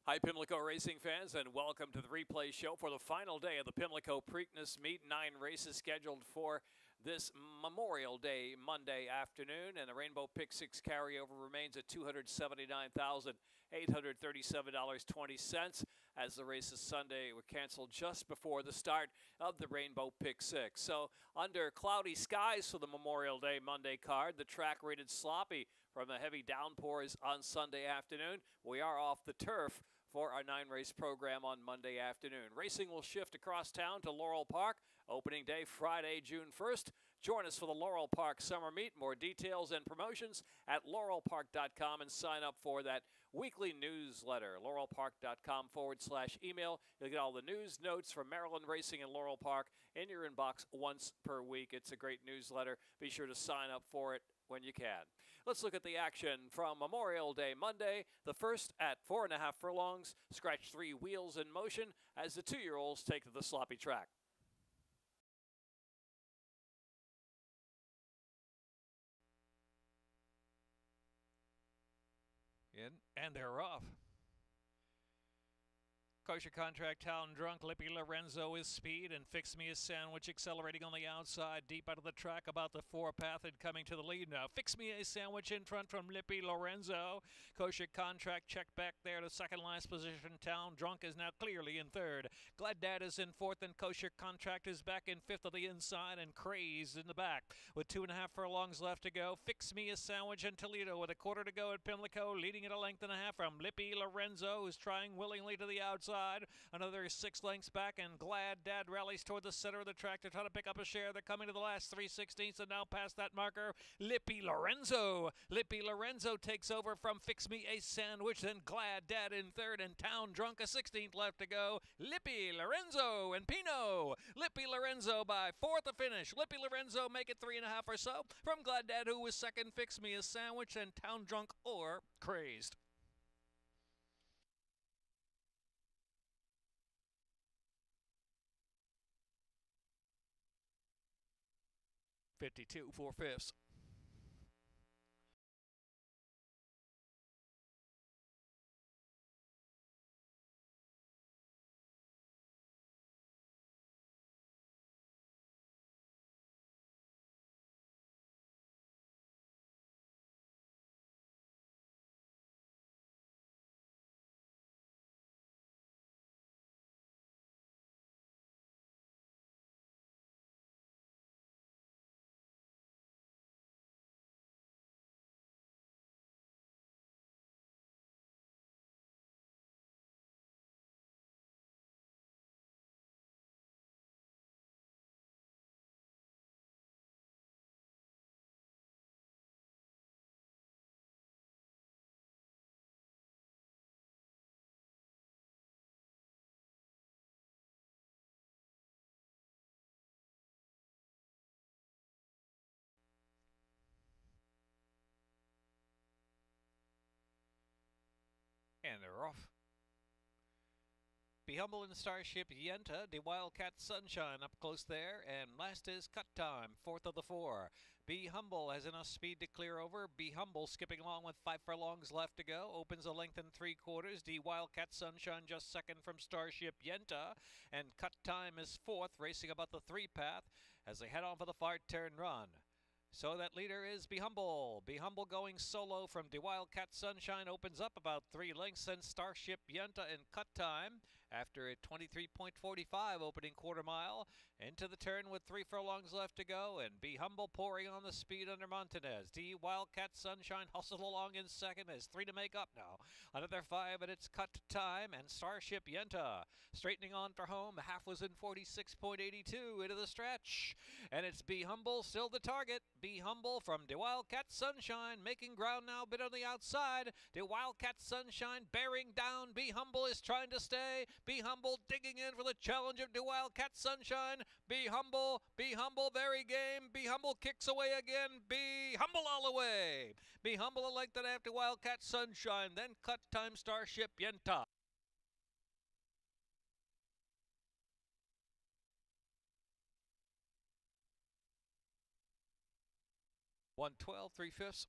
Hi, Pimlico racing fans, and welcome to the replay show for the final day of the Pimlico Preakness Meet. 9 races scheduled for this Memorial Day Monday afternoon, and the Rainbow Pick 6 carryover remains at $279,837.20 as the races Sunday were canceled just before the start of the Rainbow Pick 6. So under cloudy skies for the Memorial Day Monday card, the track rated sloppy from the heavy downpours on Sunday afternoon. We are off the turf for our 9-race program on Monday afternoon. Racing will shift across town to Laurel Park. Opening day Friday, June 1st. Join us for the Laurel Park Summer Meet. More details and promotions at laurelpark.com, and sign up for that weekly newsletter, laurelpark.com/email. You'll get all the news, notes from Maryland Racing and Laurel Park in your inbox once per week. It's a great newsletter. Be sure to sign up for it when you can. Let's look at the action from Memorial Day Monday. The first at 4.5 furlongs, scratch 3 wheels in motion as the 2-year-olds take to the sloppy track. In, and they're off. Kosher Contract, Town Drunk, Lippy Lorenzo is speed, and Fix Me a Sandwich accelerating on the outside, deep out of the track, about the 4 path and coming to the lead now. Fix Me a Sandwich in front from Lippy Lorenzo. Kosher Contract checked back there to second last position. Town Drunk is now clearly in third. Glad Dad is in fourth, and Kosher Contract is back in fifth of the inside, and Crazed in the back. With 2.5 furlongs left to go, Fix Me a Sandwich in Toledo with a quarter to go at Pimlico, leading at a length and a half from Lippy Lorenzo, who's trying willingly to the outside. Another 6 lengths back, and Glad Dad rallies toward the center of the track to try to pick up a share. They're coming to the last 3/16 and now past that marker. Lippy Lorenzo. Lippy Lorenzo takes over from Fix Me a Sandwich, then Glad Dad in third, and Town Drunk a 16th left to go. Lippy Lorenzo and Pino. Lippy Lorenzo by 4th to finish. Lippy Lorenzo make it 3.5 or so from Glad Dad, who was second, Fix Me a Sandwich, and Town Drunk or Crazed. $52 4/5. And they're off. Be Humble in Starship Yenta, the Wildcat Sunshine up close there, and last is Cut Time, 4th of the 4. Be Humble has enough speed to clear over. Be Humble skipping along with 5 furlongs left to go, opens a length and 3/4. The Wildcat Sunshine just second from Starship Yenta, and Cut Time is 4th, racing about the 3 path as they head on for the far turn run. So that leader is Be Humble. Be Humble going solo from the Wildcat Sunshine opens up about 3 lengths, and Starship Yenta in Cut Time after a 23.45 opening quarter mile into the turn with 3 furlongs left to go, and Be Humble pouring on the speed under Montanez. The Wildcat Sunshine hustled along in second, has 3 to make up now. Another 5, and it's Cut Time, and Starship Yenta straightening on for home. Half was in 46.82 into the stretch, and it's Be Humble still the target. Be Humble from the Wildcat Sunshine making ground now, a bit on the outside. The Wildcat Sunshine bearing down. Be Humble is trying to stay. Be Humble digging in for the challenge of the Wildcat Sunshine. Be Humble, very game. Be Humble kicks away again. Be Humble all the way. Be Humble a length and after Wildcat Sunshine, then Cut Time Starship Yenta. 112 3/5.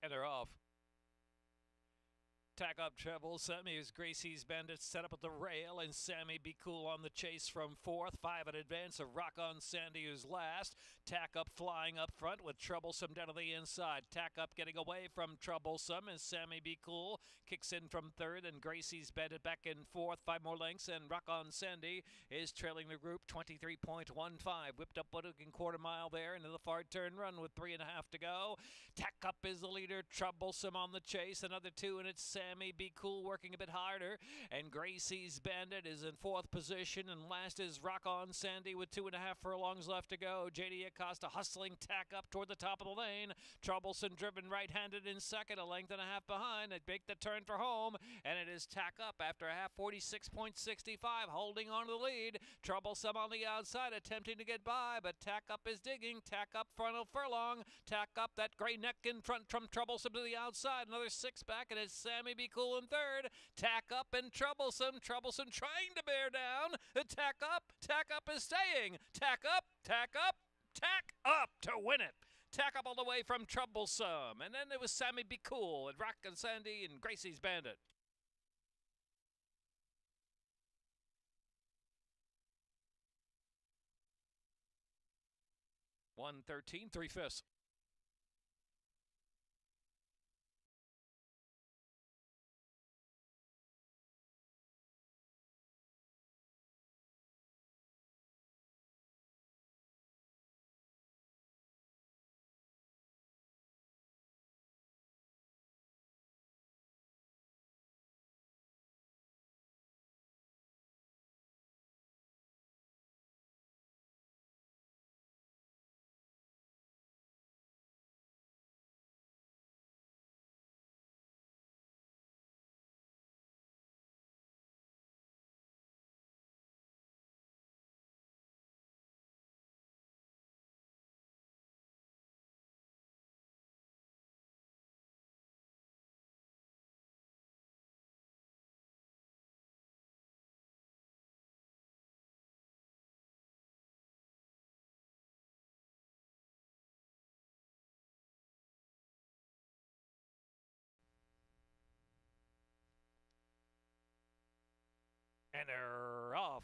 And they're off. Tack up treble. Sammy is Gracie's Bandits set up at the rail, and Sammy Be Cool on the chase from fourth. 5 in advance of Rock on Sandy, who's last. Tack up flying up front with Troublesome down to the inside. Tack up getting away from Troublesome as Sammy Be Cool kicks in from third, and Gracie's Bandit back in fourth. 5 more lengths, and Rock on Sandy is trailing the group 23.15. Whipped up Budokan quarter mile there into the far turn run with 3.5 to go. Tack up is the leader. Troublesome on the chase. Another 2, and it's Sammy Be Cool working a bit harder, and Gracie's Bandit is in fourth position, and last is Rock on Sandy with 2.5 furlongs left to go. JD Acosta hustling tack up toward the top of the lane. Troublesome driven right-handed in second, a length and a half behind. They make the turn for home, and it is tack up after a half, 46.65, holding on to the lead. Troublesome on the outside attempting to get by, but tack up is digging. Tack up front of furlong. Tack up that gray neck in front from Troublesome to the outside. Another 6 back, and it's Sammy Be Cool in third. Tack up and Troublesome. Troublesome trying to bear down. Tack up. Tack up is staying. Tack up. Tack up. Tack up to win it. Tack up all the way from Troublesome. And then it was Sammy Be Cool and Rock and Sandy and Gracie's Bandit. 113, 3/5. And they're off.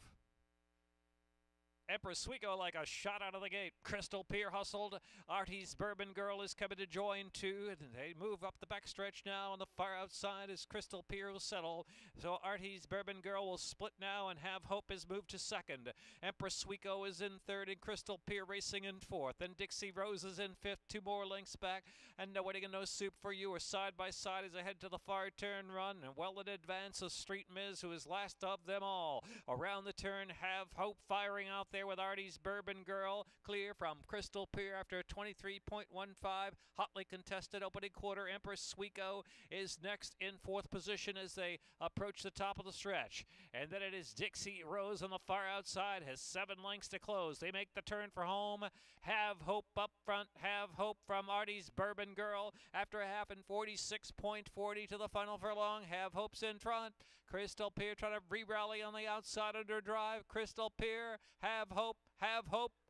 Empress Suico like a shot out of the gate. Crystal Pier hustled. Artie's Bourbon Girl is coming to join too. And they move up the backstretch now. On the far outside as Crystal Pier will settle. So Artie's Bourbon Girl will split now, and Have Hope is moved to second. Empress Suico is in third, and Crystal Pier racing in fourth. Then Dixie Rose is in fifth, 2 more lengths back. And No Waiting and No Soup for You are side by side as they head to the far turn run. And well in advance of Street Miz, who is last of them all. Around the turn, Have Hope firing out there with Artie's Bourbon Girl, clear from Crystal Pier after 23.15. Hotly contested opening quarter. Empress Suico is next in fourth position as they approach the top of the stretch. And then it is Dixie Rose on the far outside, has 7 lengths to close. They make the turn for home. Have Hope up front. Have Hope from Artie's Bourbon Girl after a half and 46.40 to the final furlong. Have Hope's in front. Crystal Pier trying to re-rally on the outside under drive. Crystal Pier, Have Hope,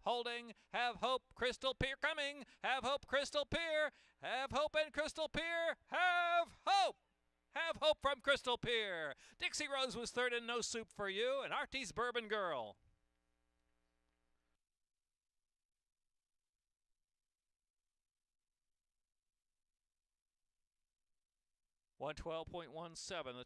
holding, Have Hope, Crystal Pier coming, Have Hope, Crystal Pier, Have Hope and Crystal Pier, Have Hope! Have Hope from Crystal Pier. Dixie Rose was third, and No Soup for You, and Artie's Bourbon Girl. 112.17.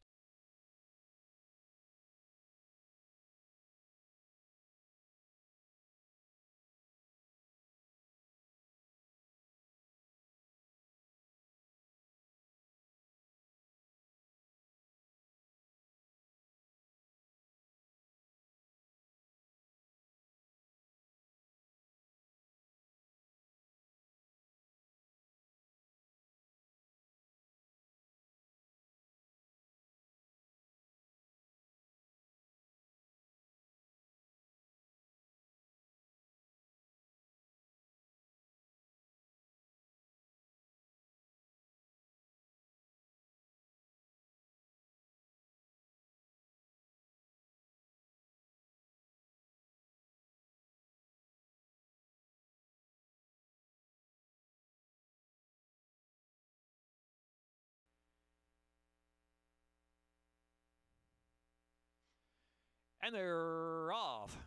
And they're off.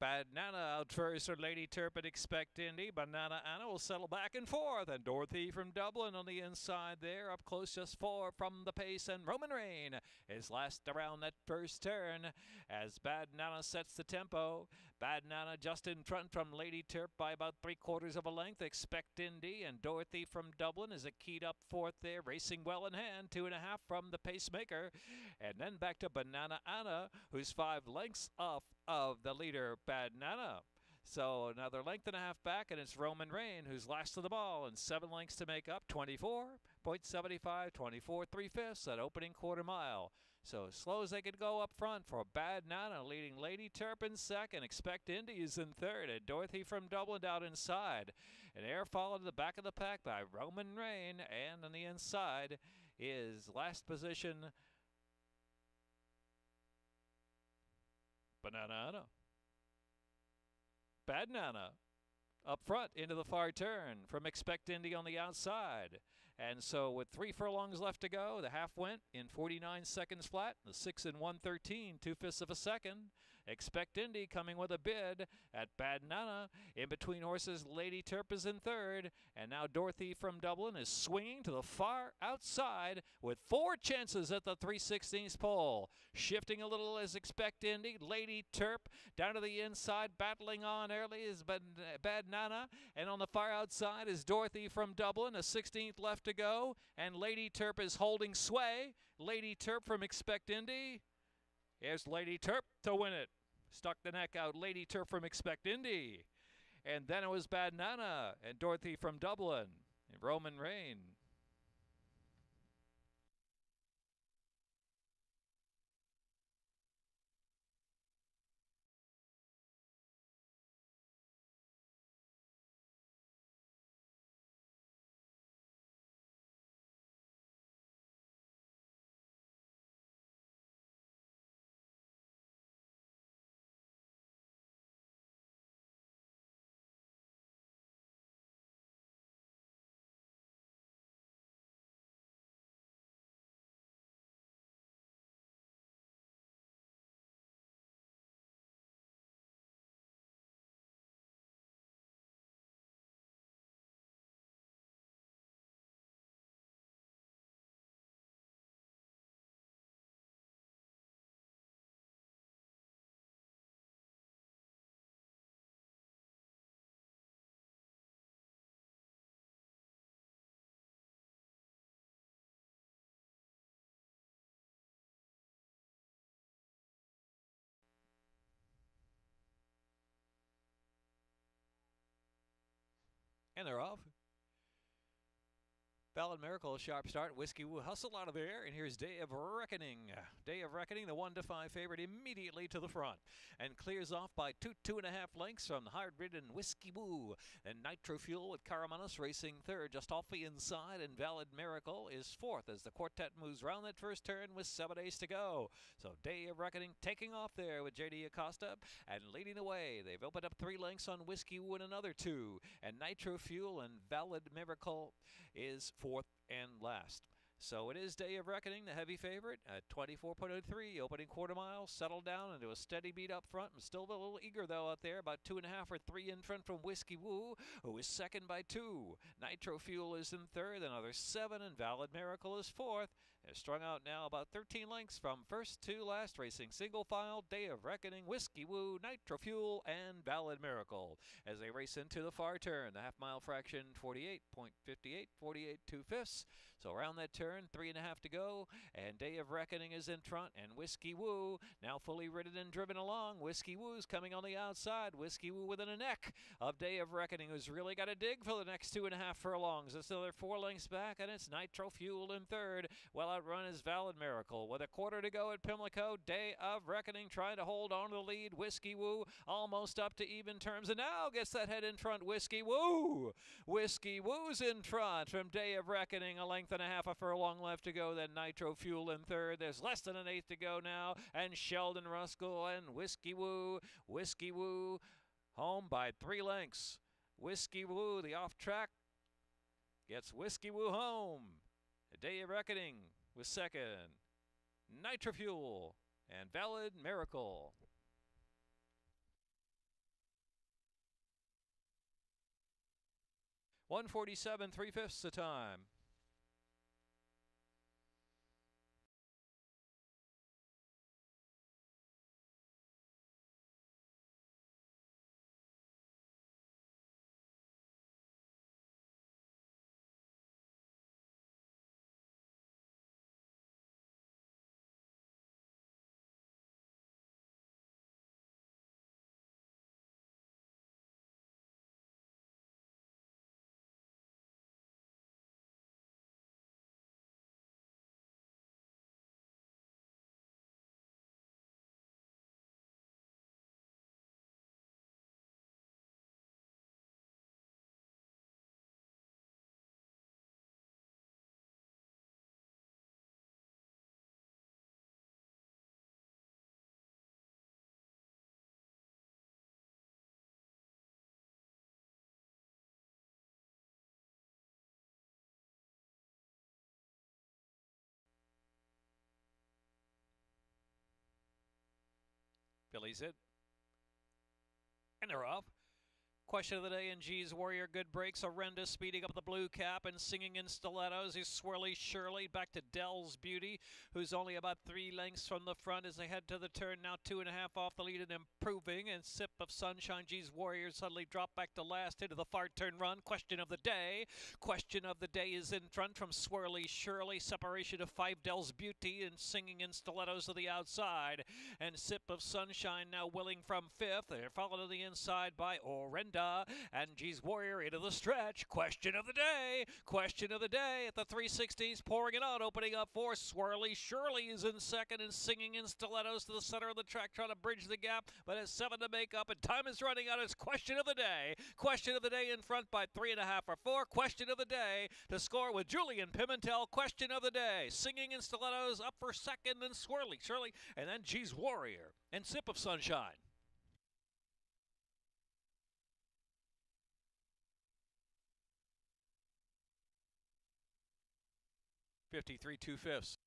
Banana out first for Lady Turpin, Expect Indy. Banana Anna will settle back and forth. And Dorothy from Dublin on the inside there. Up close, just 4 from the pace. And Roman Rain is last around that first turn as Bad Nana sets the tempo. Bad Nana just in front from Lady Turp by about 3/4 of a length. Expect Indy and Dorothy from Dublin is a keyed up fourth there, racing well in hand. 2.5 from the pacemaker. And then back to Banana Anna, who's 5 lengths off of the leader, Bad Nana. So another length and a half back, and it's Roman Rain who's last of the ball, and 7 lengths to make up. 24.75, 24 3/5 at opening quarter mile. So as slow as they could go up front for Bad Nana, leading Lady Turpin second. Expect Indy is in third, and Dorothy from Dublin down inside. And Air followed to the back of the pack by Roman Rain, and on the inside is last position Banana. Bad Nana up front into the far turn from Expect Indy on the outside. And so with 3 furlongs left to go, the half went in 49 seconds flat. The 6 in 1:13, 2/5 of a second. Expect Indy coming with a bid at Bad Nana. In between horses, Lady Turp is in third. And now Dorothy from Dublin is swinging to the far outside with 4 chances at the 3/16 pole. Shifting a little as Expect Indy. Lady Turp down to the inside, battling on early is Bad Nana. And on the far outside is Dorothy from Dublin. A 16th left to go. And Lady Turp is holding sway. Lady Turp from Expect Indy. Here's Lady Turp to win it. Stuck the neck out, Lady Turp from Expect Indy. And then it was Bad Nana and Dorothy from Dublin and Roman Rain. And they're off. Valid Miracle, sharp start. Whiskey will hustle out of there. And here's Day of Reckoning. Day of Reckoning, the 1-5 favorite, immediately to the front. And clears off by 2.5 lengths from hard-ridden Whiskey Woo. And Nitro Fuel with Caramanus racing third, just off the inside. And Valid Miracle is fourth as the quartet moves round that first turn with 7 days to go. So Day of Reckoning taking off there with J.D. Acosta and leading the way. They've opened up 3 lengths on Whiskey Woo and another 2. And Nitro Fuel and Valid Miracle is fourth and last. So it is Day of Reckoning, the heavy favorite at 24.03, opening quarter mile, settled down into a steady beat up front. I'm still a little eager, though, out there, about 2.5 or 3 in front from Whiskey Woo, who is second by 2. Nitro Fuel is in third, another 7, and Valid Miracle is fourth. They're strung out now about 13 lengths from first to last, racing single file, Day of Reckoning, Whiskey Woo, Nitro Fuel, and Valid Miracle. As they race into the far turn, the half-mile fraction, 48.58, 48 2/5. So around that turn, 3.5 to go, and Day of Reckoning is in front, and Whiskey Woo now fully ridden and driven along. Whiskey Woo's coming on the outside. Whiskey Woo within a neck of Day of Reckoning, who's really got to dig for the next 2.5 furlongs. It's another 4 lengths back, and it's Nitro Fuel in third. Well outrun is Valid Miracle. With a quarter to go at Pimlico, Day of Reckoning trying to hold on to the lead. Whiskey Woo almost up to even terms, and now gets that head in front. Whiskey Woo. Whiskey Woo's in front from Day of Reckoning, a length and a half, a furlong left to go. Then Nitro Fuel in third. There's less than an eighth to go now, and Sheldon Ruskell and Whiskey Woo. Whiskey Woo home by 3 lengths. Whiskey Woo, the off track, gets Whiskey Woo home. A Day of Reckoning was second. Nitrofuel, and Valid Miracle. 147 3/5 the time. Phillies it. And they're off. Question of the day in G's Warrior. Good breaks. Horrendous speeding up the blue cap and singing in stilettos is Swirly Shirley. Back to Dell's Beauty, who's only about 3 lengths from the front as they head to the turn. Now 2.5 off the lead and improving. And Sip of Sunshine, G's Warrior suddenly dropped back to last into the far turn run. Question of the day. Question of the day is in front from Swirly Shirley. Separation of 5 Dell's Beauty and singing in stilettos to the outside. And Sip of Sunshine now willing from 5th. They're followed to the inside by Orenda. And G's Warrior into the stretch. Question of the day. Question of the day at the 360s. Pouring it out. Opening up for Swirly Shirley is in second and singing in stilettos to the center of the track, trying to bridge the gap, but has 7 to make up, and time is running out. It's question of the day. Question of the day in front by 3.5 or 4. Question of the day to score with Julian Pimentel. Question of the day. Singing in stilettos up for second and Swirly Shirley, and then G's Warrior and Sip of Sunshine. 53 2/5.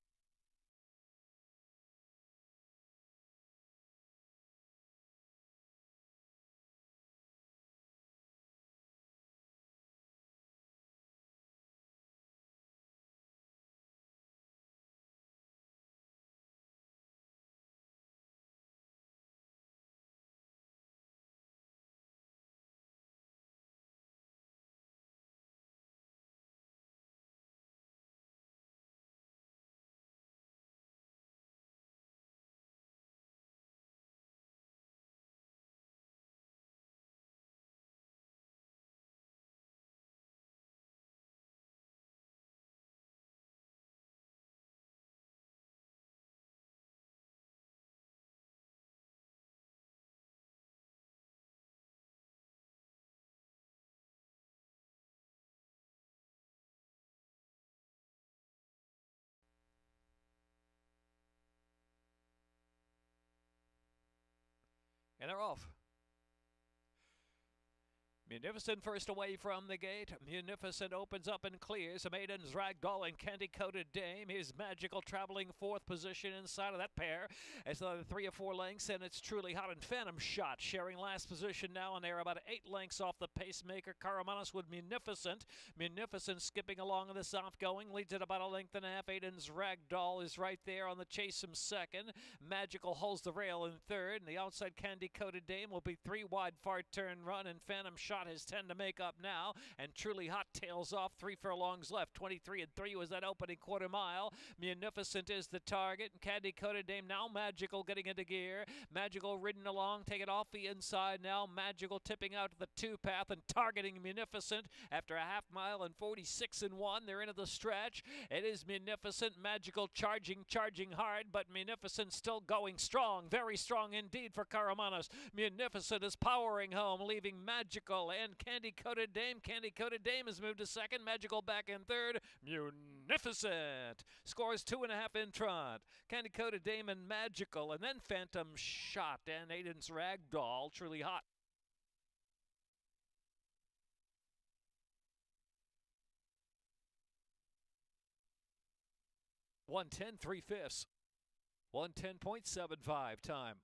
And they're off. Munificent first away from the gate. Munificent opens up and clears. Maiden's Ragdoll and Candy-Coated Dame. His Magical traveling 4th position inside of that pair. It's another 3 or 4 lengths, and it's Truly Hot and Phantom Shot sharing last position now, and they're about 8 lengths off the pacemaker. Caramanos with Munificent. Munificent skipping along in the outgoing. Leads at about 1.5 lengths. Aiden's Ragdoll is right there on the chase him second. Magical holds the rail in third. And the outside Candy-Coated Dame will be 3 wide far turn run, and Phantom Shot has 10 to make up now, and Truly Hot tails off 3 furlongs left. 23 and 3 was that opening quarter mile. Munificent is the target, and Candy-Coated Dame now. Magical getting into gear. Magical ridden along, taking off the inside now. Magical tipping out to the 2 path and targeting Munificent after a half mile and 46 and 1. They're into the stretch. It is Munificent. Magical charging hard, but Munificent still going strong, very strong indeed for Caramanos. Munificent is powering home, leaving Magical and Candy-Coated Dame. Candy-Coated Dame has moved to second. Magical back in third. Munificent scores 2.5 in front. Candy-Coated Dame and Magical, and then Phantom Shot and Aiden's Ragdoll. Truly Hot. 110 3/5. 1:10.75 time.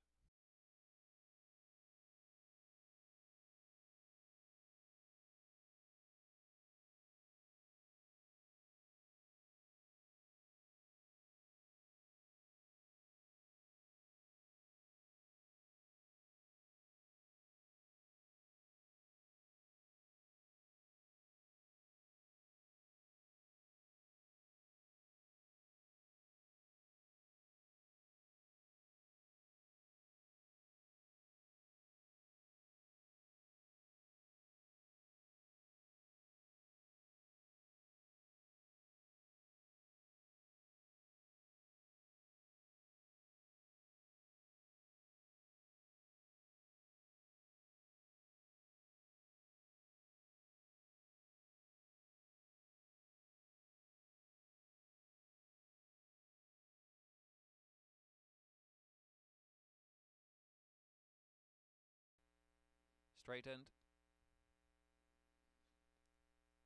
Straight end.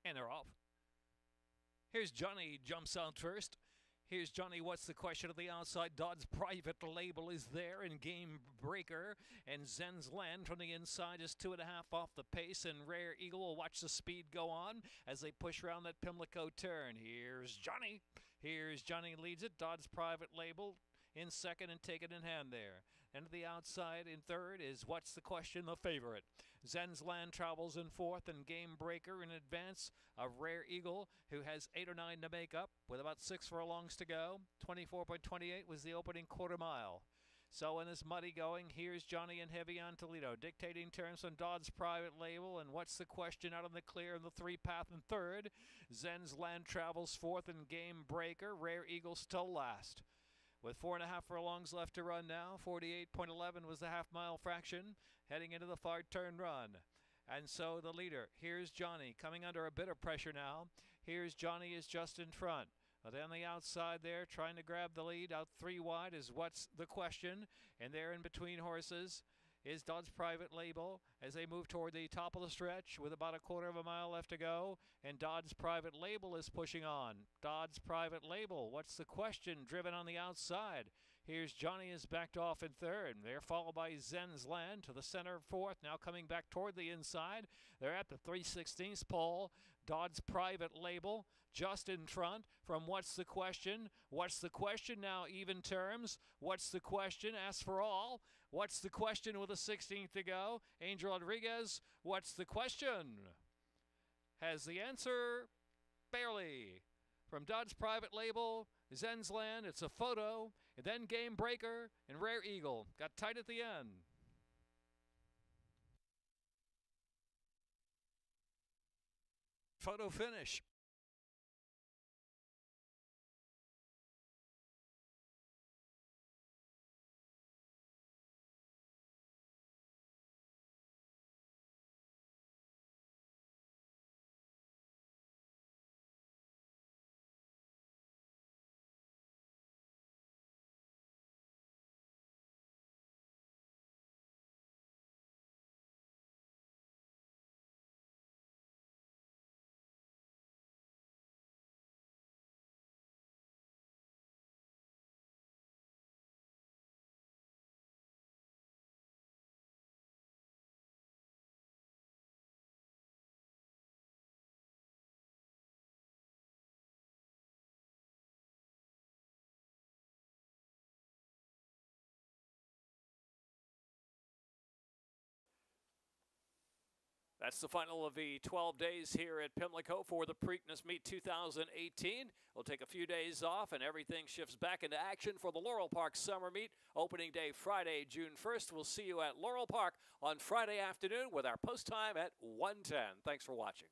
And they're off. Here's Johnny, jumps out first. Here's Johnny, what's the question of the outside? Dodd's Private Label is there, and Game Breaker and Zen's Land from the inside is 2.5 off the pace, and Rare Eagle will watch the speed go on as they push around that Pimlico turn. Here's Johnny. Here's Johnny leads it. Dodd's Private Label in second and take it in hand there. And to the outside in third is What's the Question, the favorite. Zen's Land travels in fourth, and Game Breaker in advance of Rare Eagle, who has 8 or 9 to make up with about 6 furlongs to go. 24.28 was the opening quarter mile. So in this muddy going, here's Johnny and Heavy on Toledo, dictating turns on Dodd's Private Label, and What's the Question out on the clear in the 3-path in third. Zen's Land travels fourth, and Game Breaker. Rare Eagle still last. With 4.5 furlongs left to run now, 48.11 was the half-mile fraction, heading into the far turn run. And so the leader, here's Johnny, coming under a bit of pressure now. Here's Johnny is just in front. But on the outside there, trying to grab the lead, out 3 wide is What's the Question. And there in between horses is Dodd's Private Label as they move toward the top of the stretch with about 1/4 mile left to go, and Dodd's Private Label is pushing on. Dodd's Private Label, What's the Question, driven on the outside. Here's Johnny is backed off in third. They're followed by Zen's Land to the center of fourth, now coming back toward the inside. They're at the 3/16 pole. Dodd's Private Label just in front from What's the Question. What's the Question now even terms. What's the Question asks for all. What's the Question with a 16th to go. Angel Rodriguez, What's the Question? Has the answer barely. From Dodd's Private Label, Zen's Land, it's a photo, and then Game Breaker and Rare Eagle. Got tight at the end. Photo finish. That's the final of the 12 days here at Pimlico for the Preakness Meet 2018. We'll take a few days off and everything shifts back into action for the Laurel Park Summer Meet. Opening day Friday, June 1st. We'll see you at Laurel Park on Friday afternoon with our post time at 1:10. Thanks for watching.